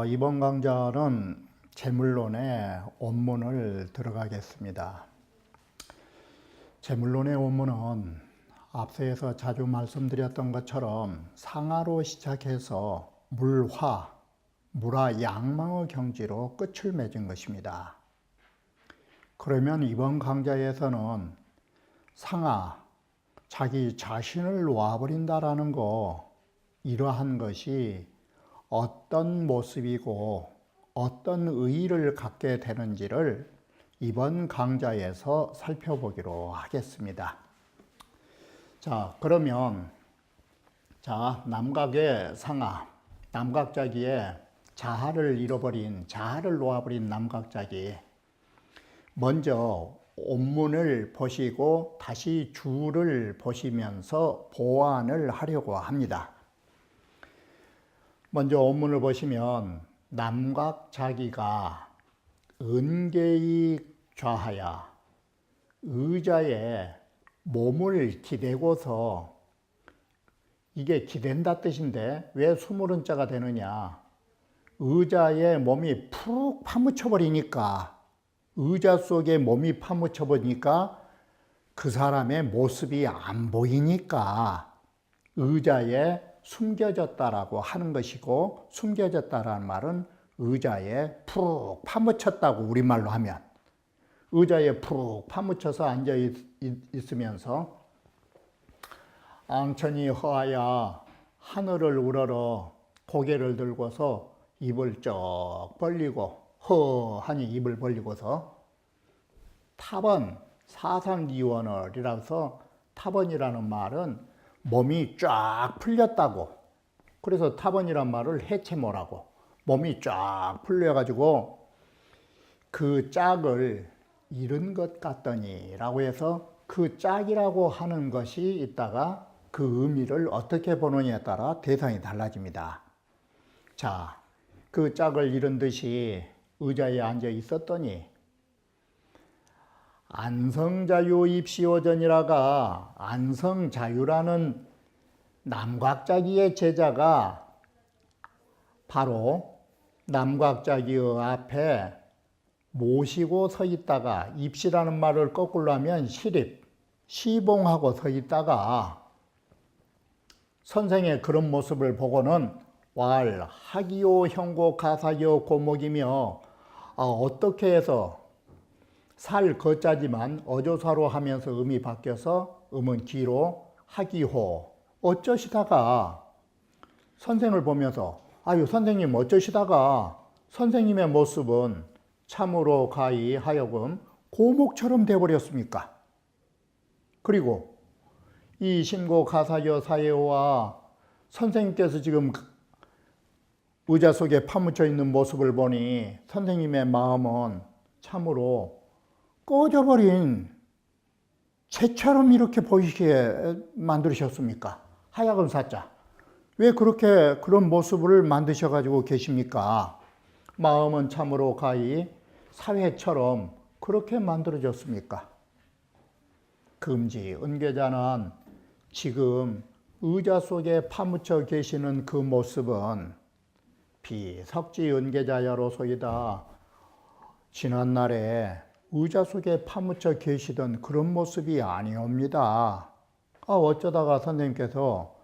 이번 강좌는 재물론의 원문을 들어가겠습니다. 재물론의 원문은 앞서에서 자주 말씀드렸던 것처럼 상하로 시작해서 물화, 물화 양망의 경지로 끝을 맺은 것입니다. 그러면 이번 강좌에서는 상하, 자기 자신을 놓아버린다라는 거, 이러한 것이 어떤 모습이고 어떤 의의를 갖게 되는지를 이번 강좌에서 살펴보기로 하겠습니다. 자, 그러면 남각의 상하, 남각자기에 자아를 잃어버린, 자아를 놓아버린 남각자기, 먼저 원문을 보시고 다시 주를 보시면서 보완을 하려고 합니다. 먼저 원문을 보시면 남각자기가 은계의 좌하야 의자에 몸을 기대고서, 이게 기댄다 뜻인데 왜 수물은자가 되느냐, 의자에 몸이 푹 파묻혀 버리니까, 의자 속에 몸이 파묻혀 버리니까 그 사람의 모습이 안 보이니까 의자에 숨겨졌다라고 하는 것이고, 숨겨졌다라는 말은 의자에 푹 파묻혔다고 우리말로 하면, 의자에 푹 파묻혀서 앉아 있으면서 앙천이 허하야 하늘을 우러러 고개를 들고서 입을 쩍 벌리고, 허하니 입을 벌리고서 타번 사상기원을이라서, 타번이라는 말은 몸이 쫙 풀렸다고, 그래서 타번이란 말을 해체모라고, 몸이 쫙 풀려가지고 그 짝을 잃은 것 같더니 라고 해서, 그 짝이라고 하는 것이 있다가 그 의미를 어떻게 보느냐에 따라 대상이 달라집니다. 자, 그 짝을 잃은 듯이 의자에 앉아 있었더니 안성자유 입시오전이라가, 안성자유라는 남각자기의 제자가 바로 남각자기의 앞에 모시고 서 있다가, 입시라는 말을 거꾸로 하면 시립, 시봉하고 서 있다가 선생의 그런 모습을 보고는 왈 하기요 형고 가사기요 고목이며, 어떻게 해서 살 거자지만 어조사로 하면서 음이 바뀌어서 음은 기로 하기호, 어쩌시다가 선생을 보면서 아유 선생님 어쩌시다가 선생님의 모습은 참으로 가히 하여금 고목처럼 되어버렸습니까? 그리고 이 심고 가사여 사예와 선생님께서 지금 의자 속에 파묻혀 있는 모습을 보니 선생님의 마음은 참으로 꺼져버린 채처럼 이렇게 보이게 만드셨습니까? 하야금 사자, 왜 그렇게 그런 모습을 만드셔가지고 계십니까? 마음은 참으로 가히 사회처럼 그렇게 만들어졌습니까? 금지 은계자는 지금 의자 속에 파묻혀 계시는 그 모습은 비석지 은계자야로소이다. 지난날에 의자 속에 파묻혀 계시던 그런 모습이 아니옵니다. 어쩌다가 선생님께서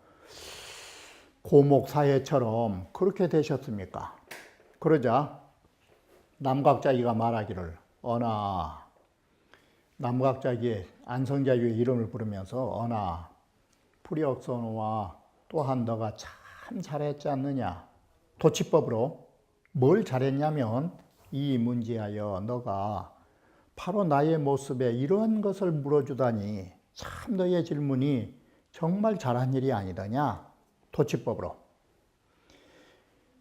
고목사회처럼 그렇게 되셨습니까? 그러자 남각자기가 말하기를, 어나, 남각자기의 안성자유의 이름을 부르면서 어나 불역선우와 또한 너가 참 잘했지 않느냐. 도치법으로 뭘 잘했냐면, 이 문제하여 너가 바로 나의 모습에 이런 것을 물어주다니 참 너의 질문이 정말 잘한 일이 아니더냐. 도치법으로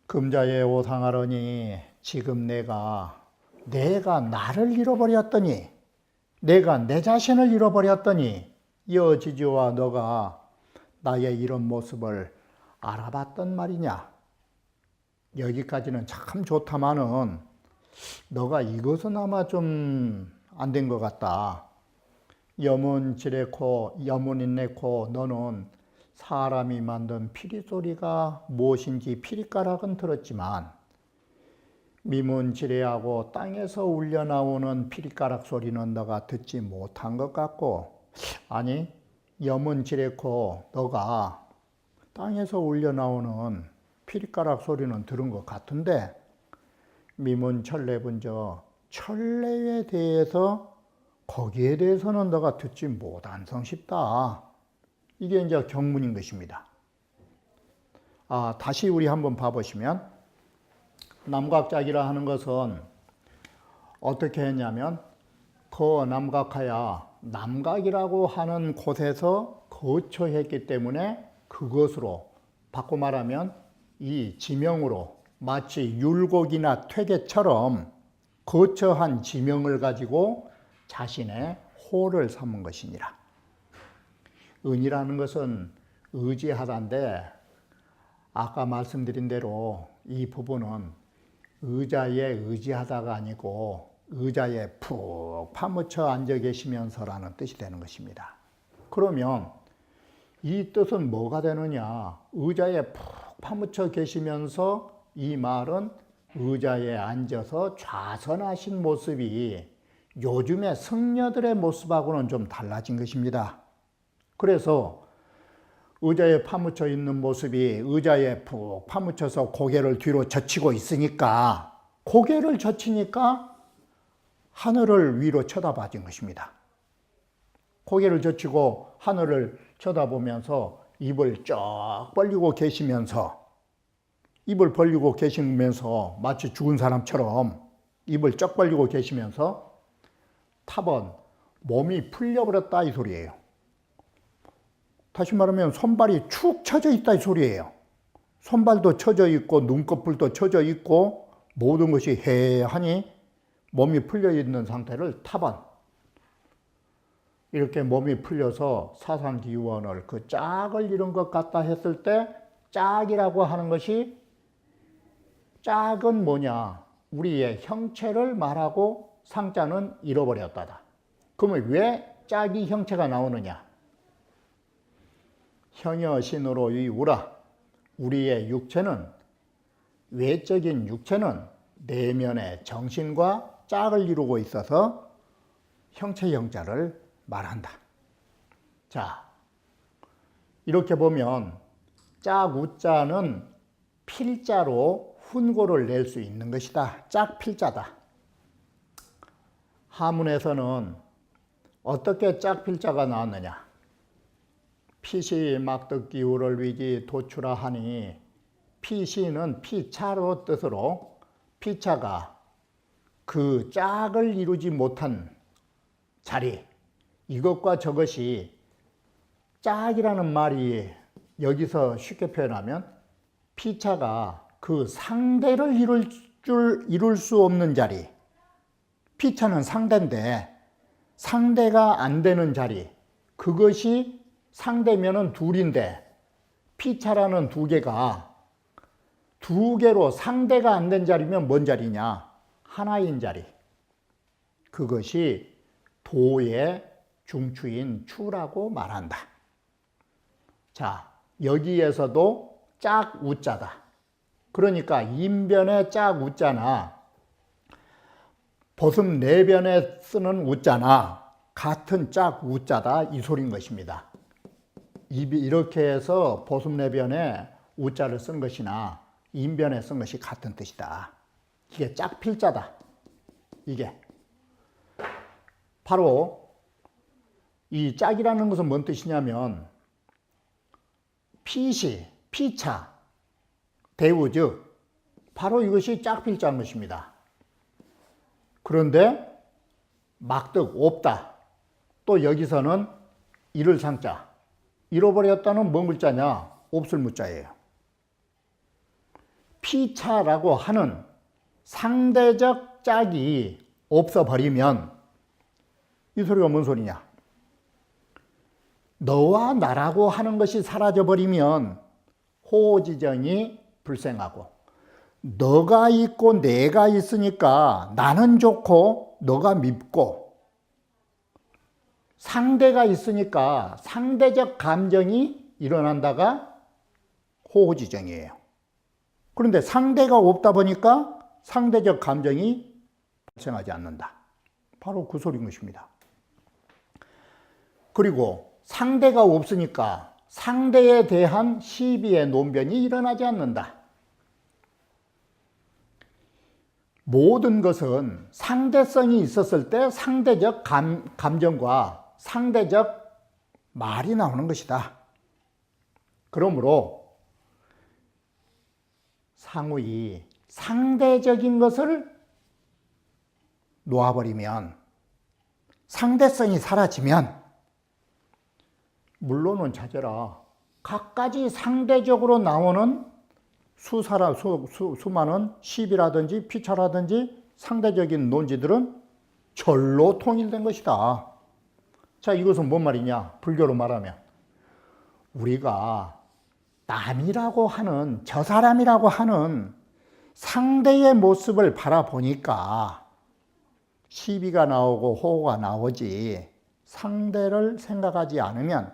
금자에 오상하러니 지금 내가 나를 잃어버렸더니, 내가 내 자신을 잃어버렸더니 여지지와 너가 나의 이런 모습을 알아봤단 말이냐. 여기까지는 참 좋다마는 너가 이것은 아마 좀 안 된 것 같다. 여문지레코 여문인네코 너는 사람이 만든 피리소리가 무엇인지 피리가락은 들었지만 미문지레하고 땅에서 울려나오는 피리가락 소리는 너가 듣지 못한 것 같고, 아니 여문지레코 너가 땅에서 울려나오는 피리가락 소리는 들은 것 같은데 미문철례분저 철례에 대해서 거기에 대해서는 너가 듣지 못한 성쉽다. 이게 이제 경문인 것입니다. 다시 우리 한번 봐보시면 남각작이라 하는 것은 어떻게 했냐면 그 남각하야 남각이라고 하는 곳에서 거처했기 때문에 그것으로 바꿔 말하면 이 지명으로 마치 율곡이나 퇴계처럼 거처한 지명을 가지고 자신의 호를 삼은 것이니라. 은이라는 것은 의지하다인데 아까 말씀드린 대로 이 부분은 의자에 의지하다가 아니고 의자에 푹 파묻혀 앉아 계시면서라는 뜻이 되는 것입니다. 그러면 이 뜻은 뭐가 되느냐? 의자에 푹 파묻혀 계시면서 이 말은 의자에 앉아서 좌선하신 모습이 요즘의 승려들의 모습하고는 좀 달라진 것입니다. 그래서 의자에 파묻혀 있는 모습이 의자에 푹 파묻혀서 고개를 뒤로 젖히고 있으니까 고개를 젖히니까 하늘을 위로 쳐다봐진 것입니다. 고개를 젖히고 하늘을 쳐다보면서 입을 쩍 벌리고 계시면서 마치 죽은 사람처럼 입을 쩍 벌리고 계시면서 탑은 몸이 풀려버렸다 이 소리예요. 다시 말하면 손발이 축 처져 있다 이 소리예요. 손발도 처져 있고 눈꺼풀도 처져 있고 모든 것이 해하니 몸이 풀려 있는 상태를 탑은 이렇게 몸이 풀려서 사상기원을 그 짝을 이룬 것 같다 했을 때 짝이라고 하는 것이 짝은 뭐냐? 우리의 형체를 말하고 상자는 잃어버렸다다. 그러면 왜 짝이 형체가 나오느냐? 형여신으로 이우라. 우리의 육체는, 외적인 육체는 내면의 정신과 짝을 이루고 있어서 형체 형자를 말한다. 자, 이렇게 보면 짝 우자는 필자로 훈고를 낼 수 있는 것이다. 짝 필자다. 하문에서는 어떻게 짝 필자가 나왔느냐? 피시 막득기우를 위기 도출하 하니, 피시는 피차로 뜻으로 피차가 그 짝을 이루지 못한 자리, 이것과 저것이 짝이라는 말이 여기서 쉽게 표현하면 피차가 그 상대를 이룰 수 없는 자리, 피차는 상대인데 상대가 안 되는 자리, 그것이 상대면은 둘인데 피차라는 두 개가 두 개로 상대가 안 된 자리면 뭔 자리냐? 하나인 자리. 그것이 도의 중추인 추라고 말한다. 자, 여기에서도 짝 우자다. 그러니까 인변의 짝 우자나 보습 내변에 쓰는 우자나 같은 짝 우자다 이 소린 것입니다. 입이 이렇게 해서 보습 내변에 우자를 쓴 것이나 인변에 쓴 것이 같은 뜻이다. 이게 짝 필자다. 이게 바로 이 짝이라는 것은 뭔 뜻이냐면 피시, 피차, 대우즉 바로 이것이 짝필자인 것입니다. 그런데 막득 없다. 또 여기서는 잃을 상자. 잃어버렸다는 뭔 글자냐? 없을 무자예요. 피차라고 하는 상대적 짝이 없어버리면 이 소리가 뭔 소리냐? 너와 나라고 하는 것이 사라져버리면 호호지정이 불생하고, 너가 있고 내가 있으니까 나는 좋고 너가 밉고, 상대가 있으니까 상대적 감정이 일어난다가 호호지정이에요. 그런데 상대가 없다 보니까 상대적 감정이 발생하지 않는다. 바로 그 소리인 것입니다. 그리고 상대가 없으니까 상대에 대한 시비의 논변이 일어나지 않는다. 모든 것은 상대성이 있었을 때 상대적 감정과 상대적 말이 나오는 것이다. 그러므로 상호이 상대적인 것을 놓아버리면, 상대성이 사라지면, 물론은 찾아라. 각가지 상대적으로 나오는 수많은 시비라든지 피차라든지 상대적인 논지들은 절로 통일된 것이다. 자, 이것은 뭔 말이냐? 불교로 말하면 우리가 남이라고 하는, 저 사람이라고 하는 상대의 모습을 바라보니까 시비가 나오고 호호가 나오지, 상대를 생각하지 않으면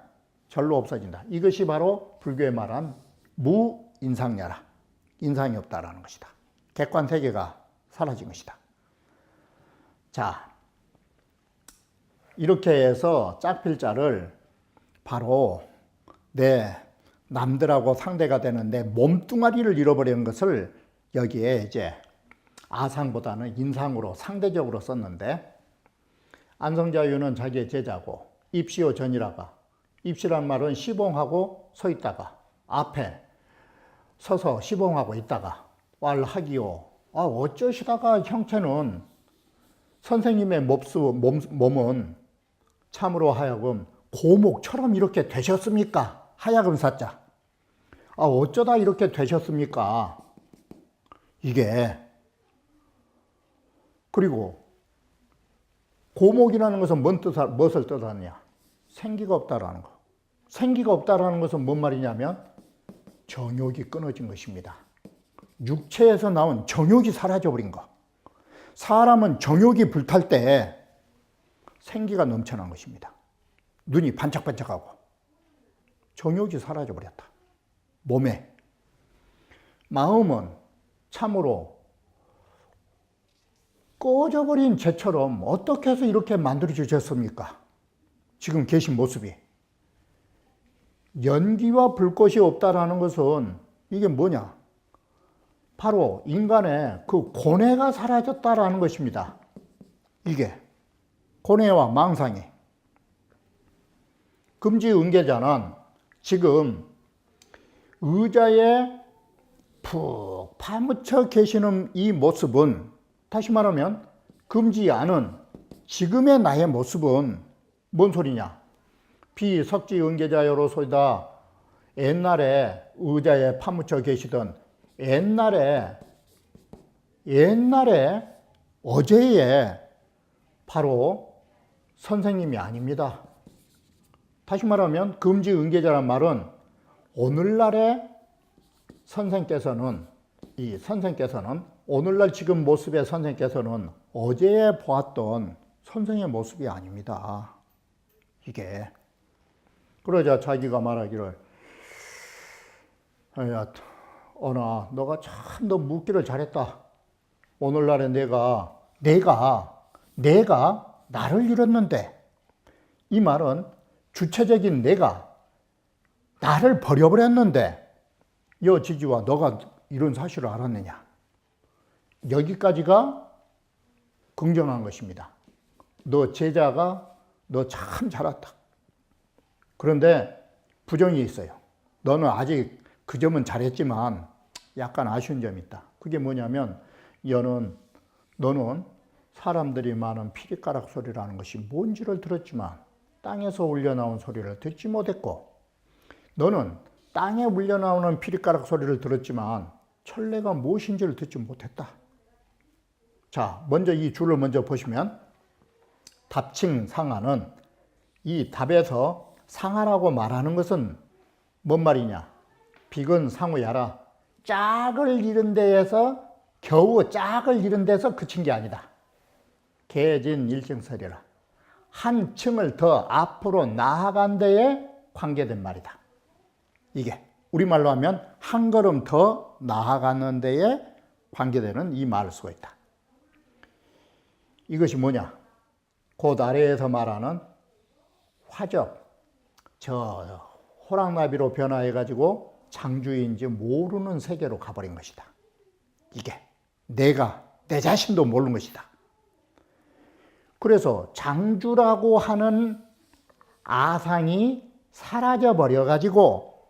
절로 없어진다. 이것이 바로 불교에 말한 무인상야라. 인상이 없다라는 것이다. 객관 세계가 사라진 것이다. 자, 이렇게 해서 짝필자를 바로 내 남들하고 상대가 되는 내 몸뚱아리를 잃어버리는 것을 여기에 이제 아상보다는 인상으로 상대적으로 썼는데, 안성자유는 자기의 제자고 입시오 전이라가, 입시란 말은 시봉하고 서 있다가, 앞에 서서 시봉하고 있다가 왈하기요. 어쩌시다가 형체는 선생님의 몸은 참으로 하여금 고목처럼 이렇게 되셨습니까? 하여금 사자. 어쩌다 이렇게 되셨습니까? 이게. 그리고 고목이라는 것은 무엇을 뜻하느냐? 생기가 없다라는 거. 생기가 없다라는 것은 뭔 말이냐면 정욕이 끊어진 것입니다. 육체에서 나온 정욕이 사라져버린 거. 사람은 정욕이 불탈 때 생기가 넘쳐난 것입니다. 눈이 반짝반짝하고 정욕이 사라져버렸다. 몸에. 마음은 참으로 꺼져버린 재처럼 어떻게 해서 이렇게 만들어 주셨습니까? 지금 계신 모습이. 연기와 불꽃이 없다라는 것은 이게 뭐냐? 바로 인간의 그 고뇌가 사라졌다라는 것입니다. 이게 고뇌와 망상이. 금지응계자는 지금 의자에 푹 파묻혀 계시는 이 모습은, 다시 말하면 금지 않은 지금의 나의 모습은 뭔 소리냐? 비석지응계자여로소이다. 옛날에 의자에 파묻혀 계시던 옛날에 어제의 바로 선생님이 아닙니다. 다시 말하면 금지응계자란 말은 오늘날의 선생께서는, 이 선생께서는, 오늘날 지금 모습의 선생께서는 어제에 보았던 선생의 모습이 아닙니다. 이게. 그러자 자기가 말하기를, 야, 언아, 너가 참 너 묻기를 잘했다. 오늘날에 내가 나를 잃었는데, 이 말은 주체적인 내가 나를 버려버렸는데 여 지지와 너가 이런 사실을 알았느냐. 여기까지가 긍정한 것입니다. 너 제자가 너 참 잘했다. 그런데 부정이 있어요. 너는 아직 그 점은 잘했지만 약간 아쉬운 점이 있다. 그게 뭐냐면 너는 사람들이 많은 피리가락 소리라는 것이 뭔지를 들었지만 땅에서 울려나온 소리를 듣지 못했고, 너는 땅에 울려나오는 피리가락 소리를 들었지만 천례가 무엇인지를 듣지 못했다. 자, 먼저 이 줄을 먼저 보시면 답칭 상하는 이 답에서 상하라고 말하는 것은 뭔 말이냐? 비건 상우야라. 짝을 이룬 데에서 겨우 짝을 이룬 데서 그친 게 아니다. 개진 일정설이라. 한 층을 더 앞으로 나아간 데에 관계된 말이다. 이게 우리말로 하면 한 걸음 더 나아가는 데에 관계되는 이 말을 쓰고 있다. 이것이 뭐냐? 그 아래에서 말하는 화적, 저 호랑나비로 변화해가지고 장주인지 모르는 세계로 가버린 것이다. 이게 내가 내 자신도 모르는 것이다. 그래서 장주라고 하는 아상이 사라져 버려가지고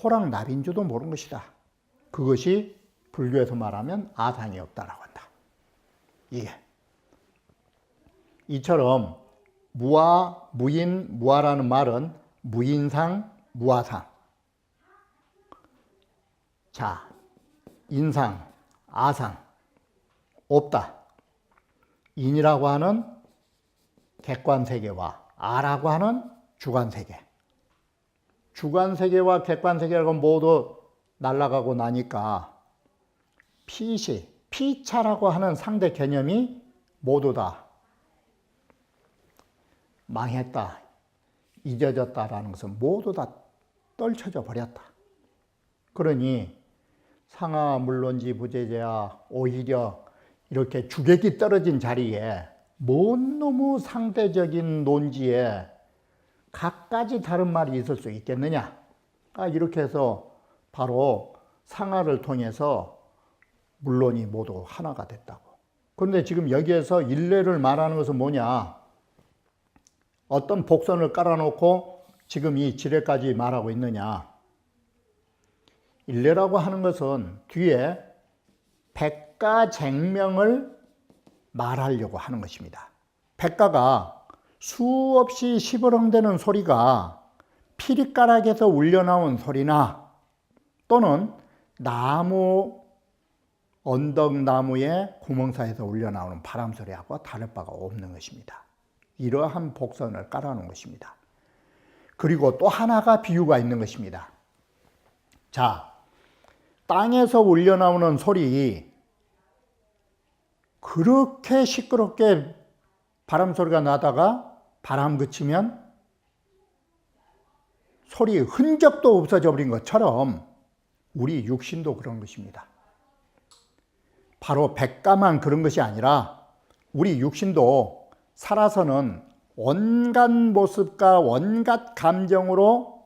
호랑나비인 줄도 모르는 것이다. 그것이 불교에서 말하면 아상이 없다라고 한다. 이게 이처럼 무아, 무인, 무아라는 말은 무인상, 무아상. 자, 인상, 아상, 없다. 인이라고 하는 객관세계와 아라고 하는 주관세계. 주관세계와 객관세계가 모두 날아가고 나니까 피시, 피차라고 하는 상대 개념이 모두 다 망했다, 잊어졌다라는 것은 모두 다 떨쳐져 버렸다. 그러니 상하 물론지 부재제야 오히려 이렇게 주객이 떨어진 자리에 뭔 놈의 상대적인 논지에 각가지 다른 말이 있을 수 있겠느냐? 이렇게 해서 바로 상하를 통해서 물론이 모두 하나가 됐다고. 그런데 지금 여기에서 일례를 말하는 것은 뭐냐? 어떤 복선을 깔아놓고 지금 이 지뢰까지 말하고 있느냐? 일례라고 하는 것은 뒤에 백가쟁명을 말하려고 하는 것입니다. 백가가 수없이 시버렁대는 소리가 피리가락에서 울려나온 소리나 또는 나무, 언덕나무의 구멍 사이에서 울려나오는 바람소리하고 다를 바가 없는 것입니다. 이러한 복선을 깔아놓은 것입니다. 그리고 또 하나가 비유가 있는 것입니다. 자, 땅에서 울려나오는 소리, 그렇게 시끄럽게 바람소리가 나다가 바람 그치면 소리 흔적도 없어져 버린 것처럼 우리 육신도 그런 것입니다. 바로 백가만 그런 것이 아니라 우리 육신도 살아서는 온갖 모습과 온갖 감정으로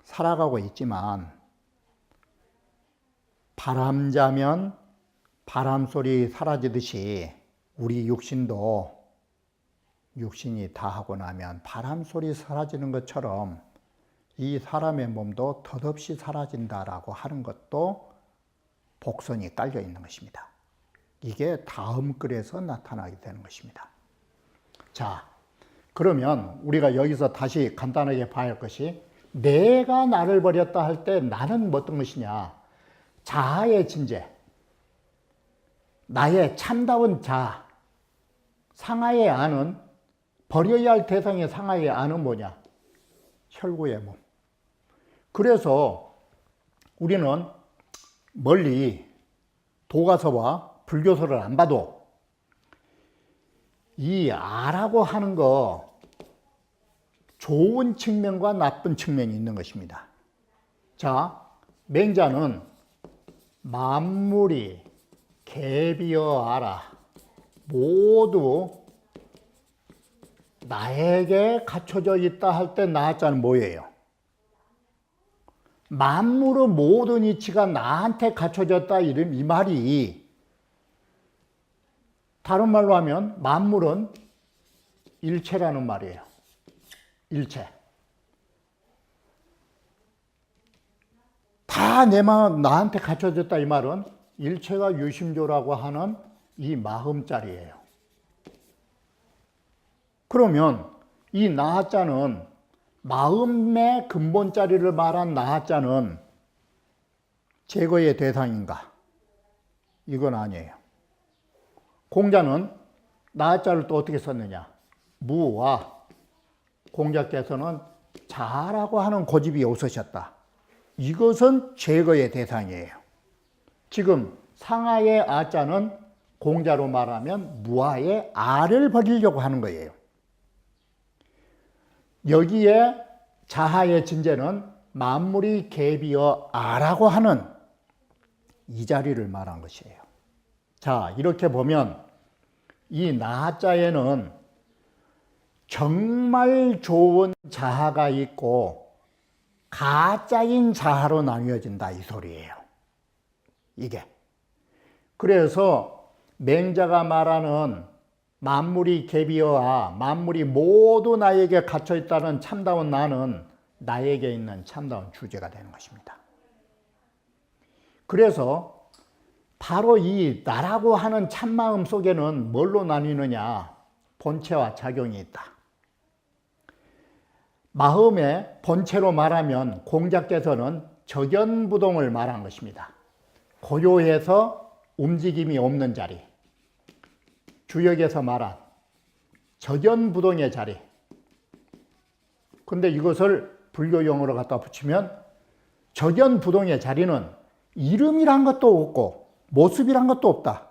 살아가고 있지만 바람자면 바람소리 사라지듯이 우리 육신도 육신이 다 하고 나면 바람소리 사라지는 것처럼 이 사람의 몸도 덧없이 사라진다라고 하는 것도 복선이 깔려 있는 것입니다. 이게 다음 글에서 나타나게 되는 것입니다. 자, 그러면 우리가 여기서 다시 간단하게 봐야 할 것이 내가 나를 버렸다 할 때 나는 뭐 어떤 것이냐? 자아의 진재, 나의 참다운 자아, 상하의 안은 버려야 할 대상의 상하의 안은 뭐냐? 혈구의 몸. 그래서 우리는 멀리 도가서와 불교서를 안 봐도 이 아라고 하는 거 좋은 측면과 나쁜 측면이 있는 것입니다. 자, 맹자는 만물이 개비어 아라 모두 나에게 갖춰져 있다 할 때 나자는 뭐예요? 만물의 모든 이치가 나한테 갖춰졌다 이 말이 다른 말로 하면 만물은 일체라는 말이에요. 일체. 다 나한테 갖춰졌다 이 말은 일체가 유심조라고 하는 이 마음자리예요. 그러면 이 나자는 마음의 근본자리를 말한 나자는 제거의 대상인가? 이건 아니에요. 공자는 나자를 또 어떻게 썼느냐? 무와 공자께서는 자라고 하는 고집이 없으셨다. 이것은 제거의 대상이에요. 지금 상하의 아자는 공자로 말하면 무아의 아를 버리려고 하는 거예요. 여기에 자하의 진제는 만물이 개비어 아라고 하는 이 자리를 말한 것이에요. 자, 이렇게 보면 이 나자에는 정말 좋은 자하가 있고 가짜인 자하로 나뉘어진다 이 소리예요. 이게. 그래서 맹자가 말하는 만물이 개비어아, 만물이 모두 나에게 갇혀 있다는 참다운 나는 나에게 있는 참다운 주제가 되는 것입니다. 그래서 바로 이 나라고 하는 참마음 속에는 뭘로 나뉘느냐? 본체와 작용이 있다. 마음의 본체로 말하면 공자께서는 적연부동을 말한 것입니다. 고요해서 움직임이 없는 자리, 주역에서 말한 적연부동의 자리. 근데 이것을 불교용어로 갖다 붙이면 적연부동의 자리는 이름이란 것도 없고 모습이란 것도 없다.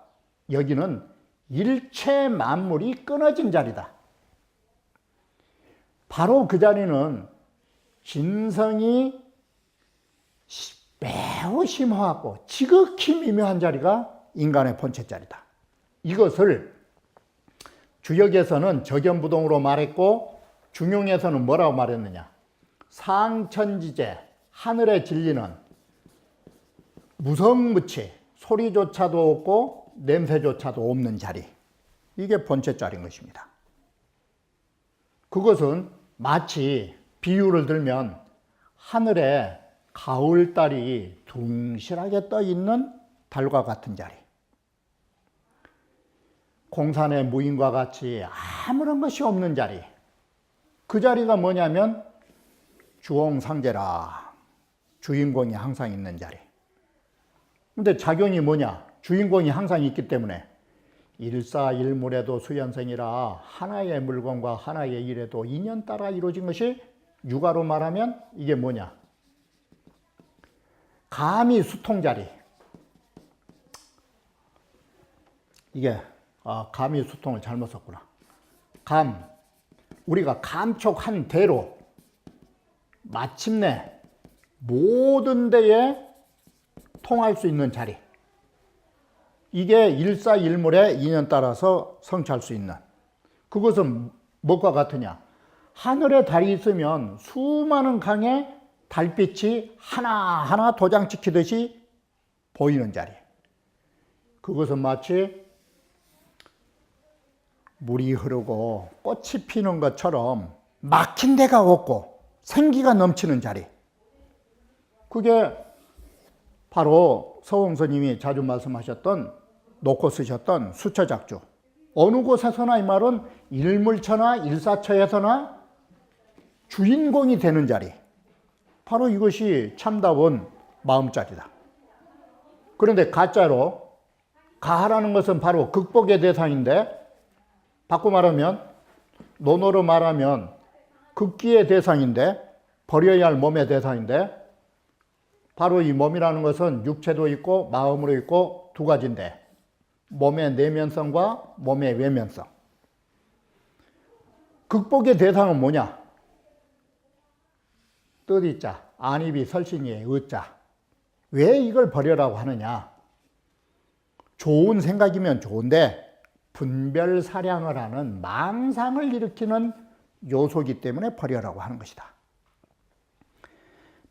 여기는 일체 만물이 끊어진 자리다. 바로 그 자리는 진성이 매우 심오하고 지극히 미묘한 자리가 인간의 본체 자리다. 이것을 주역에서는 적연부동으로 말했고 중용에서는 뭐라고 말했느냐? 상천지제, 하늘의 진리는 무성무치, 소리조차도 없고 냄새조차도 없는 자리. 이게 본체 자리인 것입니다. 그것은 마치 비유를 들면 하늘에 가을달이 둥실하게 떠 있는 달과 같은 자리. 공산의 무인과 같이 아무런 것이 없는 자리. 그 자리가 뭐냐면 주홍상제라. 주인공이 항상 있는 자리. 근데 작용이 뭐냐? 주인공이 항상 있기 때문에 일사일물에도 수연성이라 하나의 물건과 하나의 일에도 인연 따라 이루어진 것이 육아로 말하면 이게 뭐냐? 감이 수통자리. 이게 감이 수통을 잘못 썼구나. 감, 우리가 감촉한 대로 마침내 모든 데에 통할 수 있는 자리. 이게 일사일물의 인연 따라서 성취할 수 있는. 그것은 무엇과 같으냐? 하늘에 달이 있으면 수많은 강에 달빛이 하나하나 도장 찍히듯이 보이는 자리. 그것은 마치 물이 흐르고 꽃이 피는 것처럼 막힌 데가 없고 생기가 넘치는 자리. 그게 바로 서홍 스님이 자주 말씀하셨던, 놓고 쓰셨던 수처작주. 어느 곳에서나 이 말은 일물처나 일사처에서나 주인공이 되는 자리. 바로 이것이 참다운 마음자리다. 그런데 가짜로, 가라는 것은 바로 극복의 대상인데, 바꿔 말하면, 논어로 말하면 극기의 대상인데, 버려야 할 몸의 대상인데, 바로 이 몸이라는 것은 육체도 있고 마음으로 있고 두 가지인데, 몸의 내면성과 몸의 외면성. 극복의 대상은 뭐냐? 뜻이자, 안입이 설신이의 의자. 왜 이걸 버려라고 하느냐? 좋은 생각이면 좋은데 분별사량을 하는 망상을 일으키는 요소이기 때문에 버려라고 하는 것이다.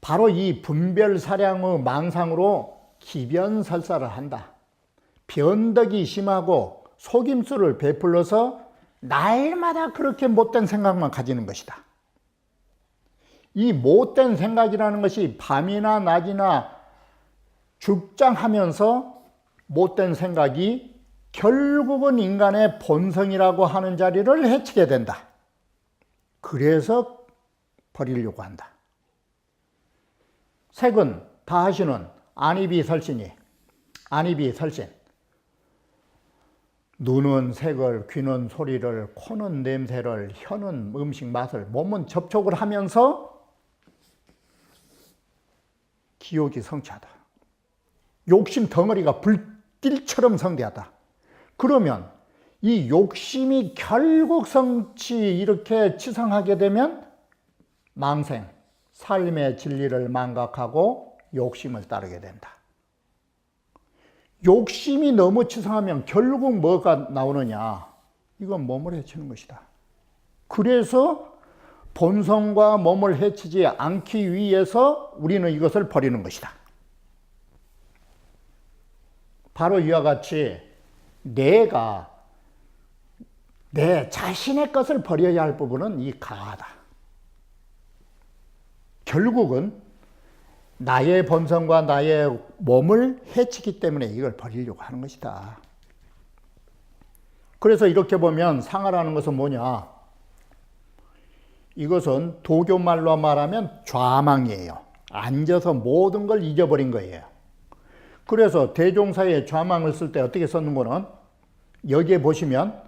바로 이 분별사량의 망상으로 기변설사를 한다. 변덕이 심하고 속임수를 베풀어서 날마다 그렇게 못된 생각만 가지는 것이다. 이 못된 생각이라는 것이 밤이나 낮이나 죽장하면서 못된 생각이 결국은 인간의 본성이라고 하는 자리를 해치게 된다. 그래서 버리려고 한다. 색은 다 하시는 안입이 설신이, 안입이 설신. 눈은 색을, 귀는 소리를, 코는 냄새를, 혀는 음식 맛을, 몸은 접촉을 하면서 기욕이 성취하다. 욕심 덩어리가 불길처럼 성대하다. 그러면 이 욕심이 결국 이렇게 치성하게 되면 망생, 삶의 진리를 망각하고 욕심을 따르게 된다. 욕심이 너무 치성하면 결국 뭐가 나오느냐? 이건 몸을 해치는 것이다. 그래서 본성과 몸을 해치지 않기 위해서 우리는 이것을 버리는 것이다. 바로 이와 같이 내가 내 자신의 것을 버려야 할 부분은 이 가하다. 결국은 나의 본성과 나의 몸을 해치기 때문에 이걸 버리려고 하는 것이다. 그래서 이렇게 보면 상하라는 것은 뭐냐? 이것은 도교말로 말하면 좌망이에요. 앉아서 모든 걸 잊어버린 거예요. 그래서 대종사에 좌망을 쓸 때 어떻게 썼는 거는 여기에 보시면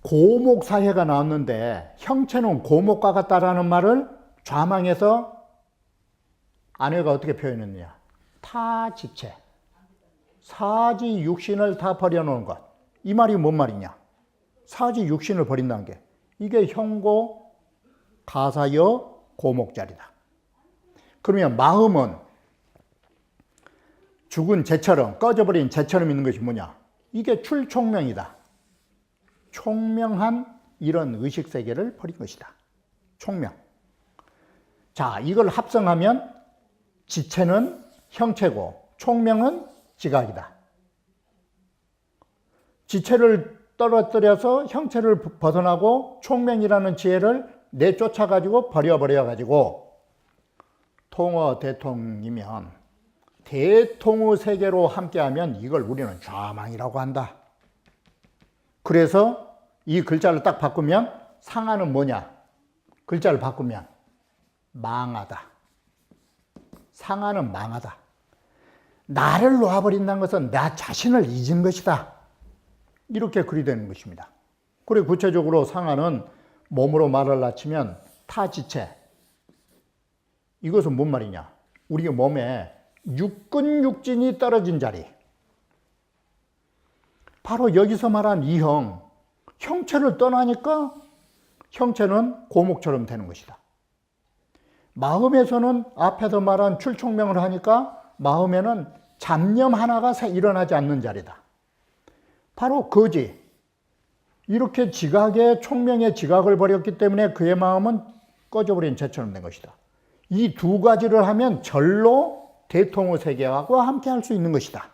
고목사회가 나왔는데 형체는 고목과 같다라는 말을 좌망에서 아내가 어떻게 표현했느냐? 타지체. 사지 육신을 다 버려놓은 것. 이 말이 뭔 말이냐? 사지 육신을 버린다는 게 이게 형고 가사여 고목자리다. 그러면 마음은 죽은 재처럼, 꺼져버린 재처럼 있는 것이 뭐냐? 이게 출총명이다. 총명한 이런 의식세계를 버린 것이다. 총명. 자, 이걸 합성하면 지체는 형체고 총명은 지각이다. 지체를 떨어뜨려서 형체를 벗어나고 총명이라는 지혜를 내쫓아가지고 버려가지고 통어 대통이면 대통의 세계로 함께하면 이걸 우리는 좌망이라고 한다. 그래서 이 글자를 딱 바꾸면 상하는 뭐냐? 글자를 바꾸면 망하다. 상하는 망하다. 나를 놓아버린다는 것은 나 자신을 잊은 것이다. 이렇게 글이 되는 것입니다. 그리고 구체적으로 상하는 몸으로 말을 낮추면 타지체. 이것은 뭔 말이냐? 우리 몸에 육근 육진이 떨어진 자리. 바로 여기서 말한 이형, 형체를 떠나니까 형체는 고목처럼 되는 것이다. 마음에서는 앞에서 말한 출총명을 하니까 마음에는 잡념 하나가 일어나지 않는 자리다. 바로 거지. 이렇게 지각의 총명의 지각을 버렸기 때문에 그의 마음은 꺼져버린 재처럼 된 것이다. 이 두 가지를 하면 절로 대통의 세계하고 함께 할 수 있는 것이다.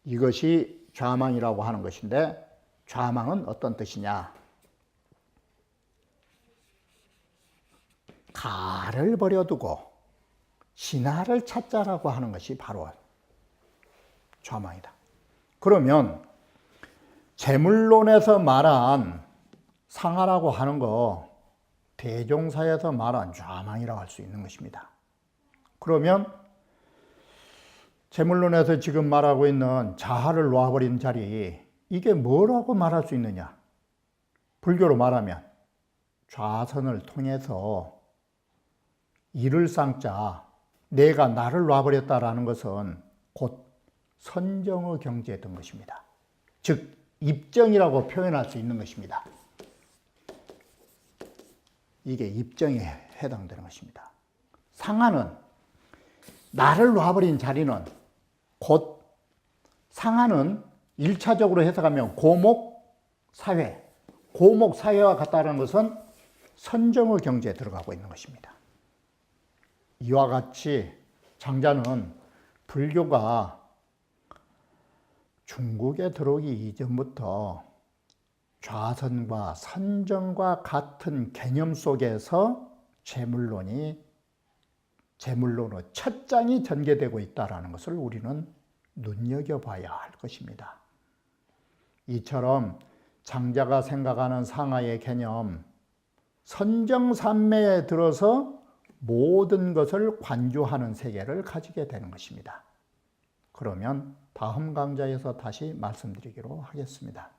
이것이 좌망이라고 하는 것인데 좌망은 어떤 뜻이냐? 가를 버려두고 신하를 찾자라고 하는 것이 바로 좌망이다. 그러면 재물론에서 말한 상하라고 하는 거 대종사에서 말한 좌망이라고 할 수 있는 것입니다. 그러면 재물론에서 지금 말하고 있는 자하를 놓아버린 자리, 이게 뭐라고 말할 수 있느냐? 불교로 말하면 좌선을 통해서 이를 쌍자, 내가 나를 놔버렸다라는 것은 곧 선정의 경지에 든 것입니다. 즉 입정이라고 표현할 수 있는 것입니다. 이게 입정에 해당되는 것입니다. 상하는 나를 놔버린 자리는 곧 상하는 1차적으로 해석하면 고목사회, 고목사회와 같다는 것은 선정의 경지에 들어가고 있는 것입니다. 이와 같이 장자는 불교가 중국에 들어오기 이전부터 좌선과 선정과 같은 개념 속에서 재물론의 첫 장이 전개되고 있다는 것을 우리는 눈여겨봐야 할 것입니다. 이처럼 장자가 생각하는 상하의 개념, 선정삼매에 들어서 모든 것을 관조하는 세계를 가지게 되는 것입니다. 그러면 다음 강좌에서 다시 말씀드리기로 하겠습니다.